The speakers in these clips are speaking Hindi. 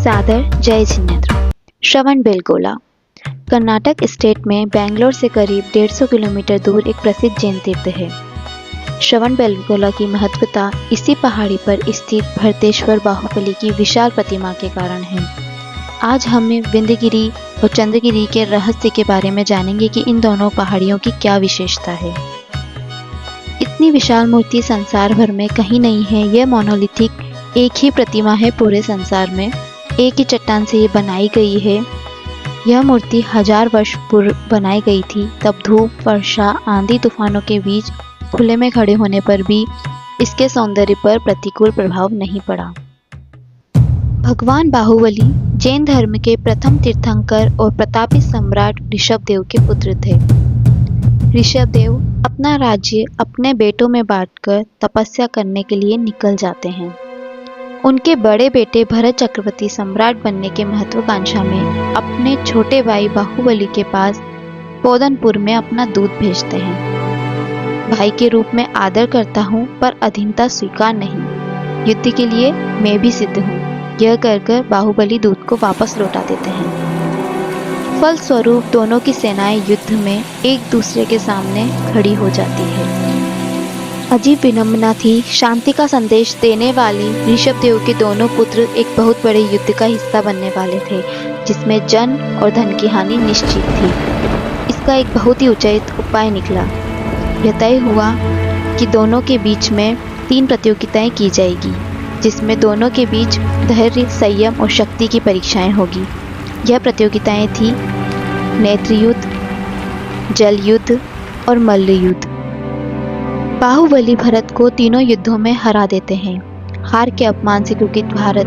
सादर जय जिनेंद्र। श्रवणबेलगोला कर्नाटक स्टेट में बेंगलोर से करीब 150 किलोमीटर दूर एक प्रसिद्ध जैन तीर्थ है। श्रवणबेलगोला की महत्वता इसी पहाड़ी पर स्थित भरतेश्वर बाहुबली की विशाल प्रतिमा के कारण है। आज हम विंध्यगिरि और चंद्रगिरि के रहस्य के बारे में जानेंगे कि इन दोनों पहाड़ियों की क्या विशेषता है। इतनी विशाल मूर्ति संसार भर में कहीं नहीं है। यह मोनोलिथिक एक ही प्रतिमा है पूरे संसार में। एक ही चट्टान से ये बनाई गई है। यह मूर्ति 1000 वर्ष पूर्व बनाई गई थी। तब धूप, वर्षा, आंधी तूफानों के बीच खुले में खड़े होने पर भी इसके सौंदर्य पर प्रतिकूल प्रभाव नहीं पड़ा। भगवान बाहुबली जैन धर्म के प्रथम तीर्थंकर और प्रतापी सम्राट ऋषभदेव के पुत्र थे। ऋषभदेव अपना राज्य अपने बेटों में बांटकर तपस्या करने के लिए निकल जाते हैं। उनके बड़े बेटे भरत चक्रवर्ती सम्राट बनने के महत्वाकांक्षा में अपने छोटे भाई बाहुबली के पास पोदनपुर में अपना दूत भेजते हैं। भाई के रूप में आदर करता हूँ पर अधीनता स्वीकार नहीं। युद्ध के लिए मैं भी सिद्ध हूँ। यह कहकर बाहुबली दूत को वापस लौटा देते हैं। फलस्वरूप दोनों की सेनाएं युद्ध में एक दूसरे के सामने खड़ी हो जाती है। अजीब विडंबना थी। शांति का संदेश देने वाले ऋषभदेव के दोनों पुत्र एक बहुत बड़े युद्ध का हिस्सा बनने वाले थे, जिसमें जन और धन की हानि निश्चित थी। इसका एक बहुत ही उचित उपाय निकला। यह तय हुआ कि दोनों के बीच में 3 प्रतियोगिताएं की जाएगी, जिसमें दोनों के बीच धैर्य, संयम और शक्ति की परीक्षाएं होगी। यह प्रतियोगिताएं थी नेत्र युद्ध, जल युद्ध और मल्ल युद्ध। बाहुबली भरत को तीनों युद्धों में हरा देते हैं। हार के अपमान से क्योंकि भारत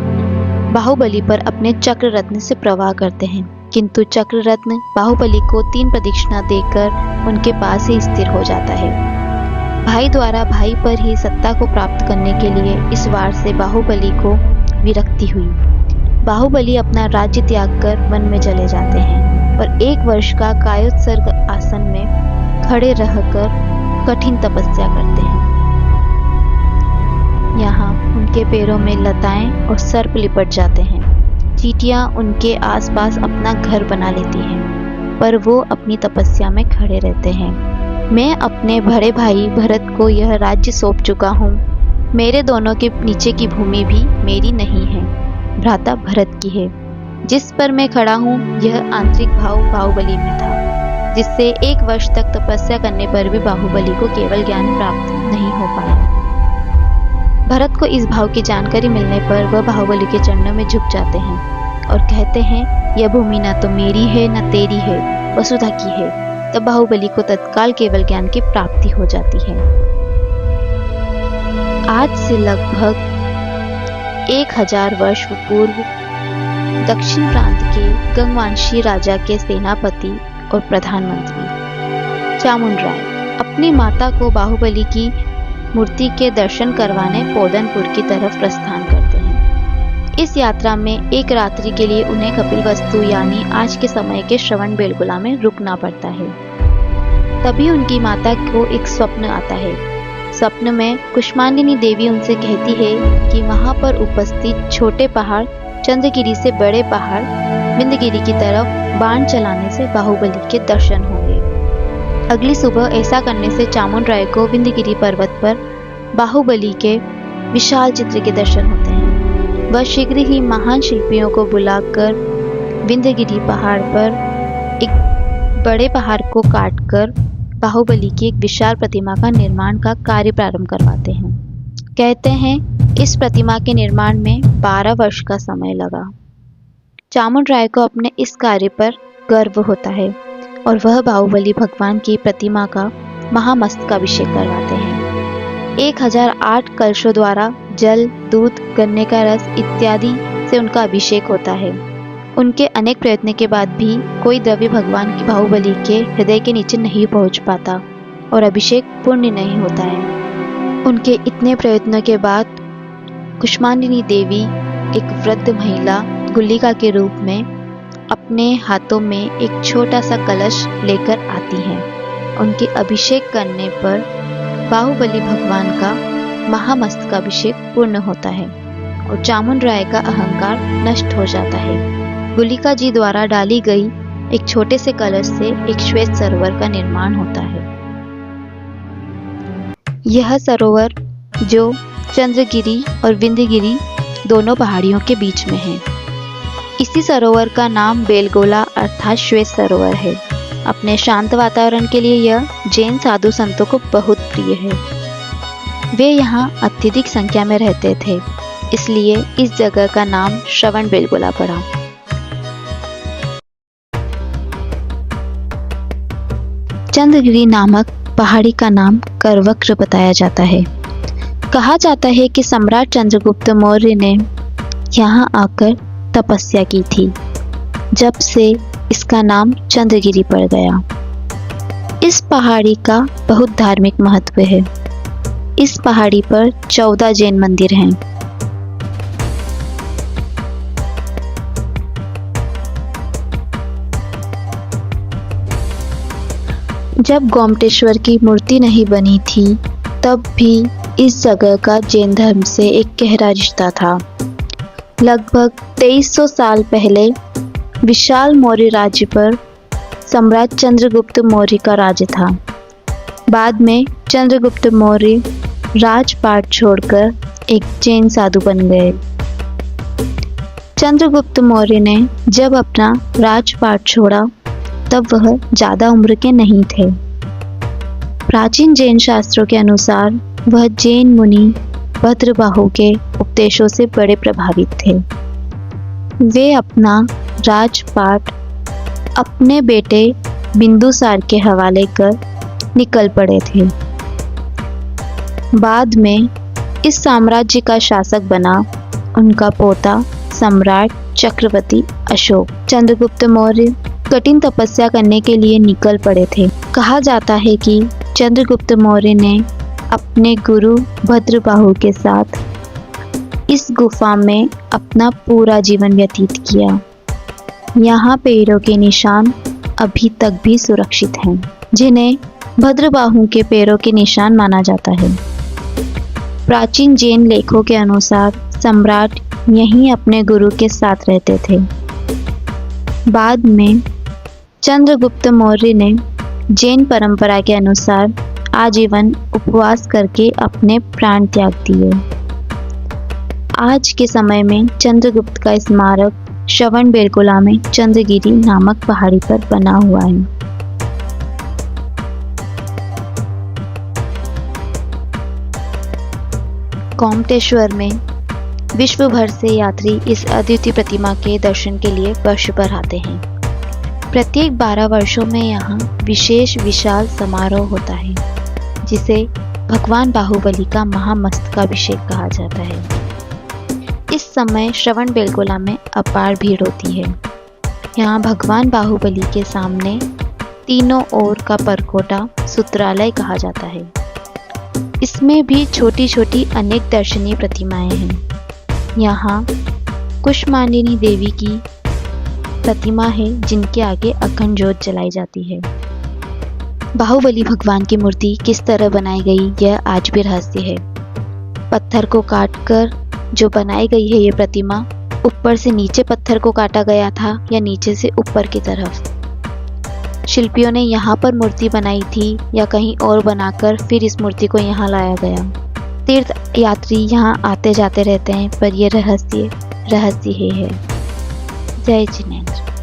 बाहुबली पर अपने चक्र रत्न से प्रहार करते हैं, किंतु चक्र रत्न बाहुबली को 3 प्रदक्षिणा देकर उनके पास ही स्थिर हो जाता है। भाई द्वारा भाई पर ही सत्ता को प्राप्त करने के लिए इस वार से बाहुबली को विरक्ति हुई। बाहुबली अपना राज्य त्याग कर वन में चले जाते हैं और 1 वर्ष का कायोत्सर्ग आसन में खड़े रहकर कठिन तपस्या करते हैं। यहाँ उनके पैरों में लताएं और सर्प लिपट जाते हैं। चींटियां उनके आसपास अपना घर बना लेती हैं, पर वो अपनी तपस्या में खड़े रहते हैं। मैं अपने बड़े भाई भरत को यह राज्य सौंप चुका हूँ। मेरे दोनों के नीचे की भूमि भी मेरी नहीं है, भ्राता भरत की है। जिस पर मैं खड़ा हूँ यह आंतरिक भाव बाहुबली में था, जिससे 1 वर्ष तक तपस्या करने पर भी बाहुबली को केवल ज्ञान प्राप्त नहीं हो पाया। भरत को इस भाव की जानकारी मिलने पर वह बाहुबली के चरणों में झुक जाते हैं और कहते हैं, यह भूमि न तो मेरी है न तेरी है, वसुधा की है। तब बाहुबली को तत्काल केवल ज्ञान की प्राप्ति हो जाती है। आज से लगभग 1000 वर्ष पूर्व दक्षिण प्रांत के गंगवंशी राजा के सेनापति और प्रधानमंत्री चामुंडराय अपनी माता को बाहुबली की मूर्ति के दर्शन करवाने पोदनपुर की तरफ प्रस्थान करते हैं। इस यात्रा में एक रात्रि के लिए उन्हें कपिलवस्तु यानी आज के समय के श्रवणबेलगोला में रुकना पड़ता है। तभी उनकी माता को एक स्वप्न आता है। स्वप्न में कुष्मांडिनी देवी उनसे कहती है कि वहां पर उपस्थित छोटे पहाड़ चंद्रगिरि से बड़े पहाड़ विंध्यगिरि की तरफ बाण चलाने से बाहुबली के दर्शन होंगे। अगली सुबह ऐसा करने से चामुंडराय को विंध्यगिरि पर्वत पर बाहुबली के विशाल चित्र के दर्शन होते हैं। वह शीघ्र ही महान शिल्पियों को बुलाकर विंध्यगिरि पहाड़ पर एक बड़े पहाड़ को काटकर बाहुबली की एक विशाल प्रतिमा का निर्माण का कार्य प्रारंभ करवाते हैं। कहते हैं इस प्रतिमा के निर्माण में 12 वर्ष का समय लगा। चामुंडराय को अपने इस कार्य पर गर्व होता है और वह बाहुबली भगवान की प्रतिमा का महामस्तकाभिषेक करवाते हैं। 1008 कलशों द्वारा जल, दूध, गन्ने का रस इत्यादि से उनका अभिषेक होता है। उनके अनेक प्रयत्न के बाद भी कोई द्रव्य भगवान की बाहुबली के हृदय के नीचे नहीं पहुंच पाता और अभिषेक पूर्ण नहीं होता है। उनके इतने प्रयत्नों के बाद कुष्मांडिनी देवी एक वृद्ध महिला गुल्लिका के रूप में अपने हाथों में एक छोटा सा कलश लेकर आती हैं। उनके अभिषेक करने पर बाहुबली भगवान का महामस्तकाभिषेक पूर्ण होता है और चामुंड राय का अहंकार नष्ट हो जाता है। गुलिका जी द्वारा डाली गई एक छोटे से कलश से एक श्वेत सरोवर का निर्माण होता है। यह सरोवर जो चंद्रगिरी और विंध्यगिरी दोनों पहाड़ियों के बीच में है। इसी सरोवर का नाम बेलगोला अर्थात श्वेत सरोवर है। अपने शांत वातावरण के लिए यह जैन साधु संतों को बहुत प्रिय है। वे यहाँ अत्यधिक संख्या में रहते थे, इसलिए इस जगह का नाम श्रवण बेलगोला पड़ा। चंद्रगिरी नामक पहाड़ी का नाम करवक्र बताया जाता है। कहा जाता है कि सम्राट चंद्रगुप्त मौर्य ने यहाँ आकर तपस्या की थी, जब से इसका नाम चंद्रगिरी पड़ गया। इस पहाड़ी का बहुत धार्मिक महत्व है। इस पहाड़ी पर 14 जैन मंदिर हैं। जब गोमटेश्वर की मूर्ति नहीं बनी थी, तब भी इस जगह का जैन धर्म से एक गहरा रिश्ता था। लगभग 2300 साल पहले विशाल मौर्य राज्य पर सम्राट चंद्रगुप्त मौर्य का राज्य था। बाद में चंद्रगुप्त मौर्य राजपाट छोड़कर एक जैन साधु बन गए। चंद्रगुप्त मौर्य ने जब अपना राजपाट छोड़ा, तब वह ज़्यादा उम्र के नहीं थे। प्राचीन जैन शास्त्रों के अनुसार वह जैन मुनि भद्रबाहु के उपदेशों से बड़े प्रभावित थे। वे अपना राजपाट अपने बेटे बिंदुसार के हवाले कर निकल पड़े थे। बाद में इस साम्राज्य का शासक बना उनका पोता सम्राट चक्रवर्ती अशोक। चंद्रगुप्त मौर्य कठिन तपस्या करने के लिए निकल पड़े थे। कहा जाता है कि चंद्रगुप्त मौर्य ने अपने गुरु भद्रबाहु के साथ इस गुफा में अपना पूरा जीवन व्यतीत किया। यहाँ पैरों के निशान अभी तक भी सुरक्षित हैं, जिन्हें भद्रबाहु के पैरों के निशान माना जाता है। प्राचीन जैन लेखों के अनुसार सम्राट यहीं अपने गुरु के साथ रहते थे। बाद में चंद्रगुप्त मौर्य ने जैन परंपरा के अनुसार आजीवन उपवास करके अपने प्राण त्याग दिए। आज के समय में चंद्रगुप्त का स्मारक श्रवण बेलगोला में चंद्रगिरी नामक पहाड़ी पर बना हुआ है। गोमटेश्वर में विश्व भर से यात्री इस अद्वितीय प्रतिमा के दर्शन के लिए वर्ष भर आते हैं। प्रत्येक 12 वर्षों में यहाँ विशेष विशाल समारोह होता है, जिसे भगवान बाहुबली का महामस्तकाभिषेक कहा जाता है। इस समय श्रवण बेलगोला में अपार भीड़ होती है। यहाँ भगवान बाहुबली के सामने तीनों ओर का परकोटा सूत्रालय कहा जाता है। इसमें भी छोटी छोटी अनेक दर्शनीय प्रतिमाएं हैं। यहाँ कुष्मांडिनी देवी की प्रतिमा है, जिनके आगे अखंड ज्योत जलाई जाती है। बाहुबली भगवान की मूर्ति किस तरह बनाई गई, यह आज भी रहस्य है। पत्थर को काटकर जो बनाई गई है ये प्रतिमा, ऊपर से नीचे पत्थर को काटा गया था या नीचे से ऊपर की तरफ? शिल्पियों ने यहाँ पर मूर्ति बनाई थी या कहीं और बनाकर फिर इस मूर्ति को यहाँ लाया गया? तीर्थ यात्री यहाँ आते जाते रहते हैं, पर यह रहस्य ही है। जय जिनेंद्र।